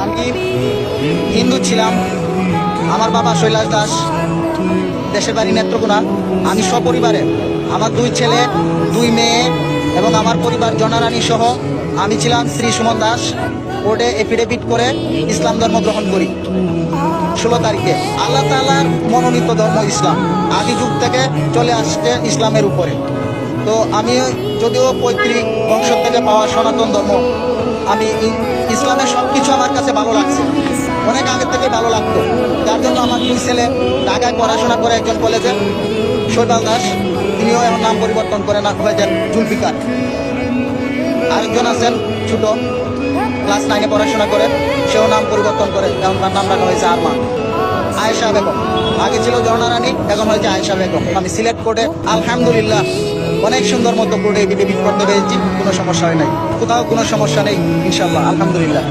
আমি হিন্দু ছিলাম। আমার বাবা শৈলাস দাস, দেশের বাড়ি নেত্রকোনা। আমি সপরিবারে, আমার 2 ছেলে 2 মেয়ে এবং আমার পরিবার জনারানী সহ আমি ছিলাম শ্রী সুমন দাস। কোর্টে এফিডেভিট করে ইসলাম ধর্ম গ্রহণ করি 16 তারিখে। আল্লাহ তাআলার মনোনীত ধর্ম ইসলাম, আদি যুগ থেকে চলে আসছে ইসলামের উপরে। তো আমি যদিও পৈতৃক বংশ থেকে পাওয়া সনাতন ধর্ম, আমি ইসলামের সব কিছু আমার কাছে ভালো লাগছে, অনেক আগের থেকে ভালো লাগতো। যার জন্য আমার 2 ছেলে ঢাকায় পড়াশোনা করে একজন কলেজে শৈবাল দাস, তিনিও এখন নাম পরিবর্তন করে না হয়েছেন জুলফিকার। আরেকজন আছেন ছোট, ক্লাস 9-এ পড়াশোনা করে, সেও নাম পরিবর্তন করে, এখন তার নাম রাখা হয়েছে আরমান। আয়েশা বেগম, আগে ছিল ঝর্ণা রানী, এখন হয়েছে আয়েশা বেগম। আমি সিলেক্ট কোর্টে আলহামদুলিল্লাহ অনেক সুন্দর মতো কোর্টে এফিডেভিট করতে পেরেছি, কোনো সমস্যা হয় নাই, কোথাও কোনো সমস্যা নেই ইনশাল্লাহ, আলহামদুলিল্লাহ।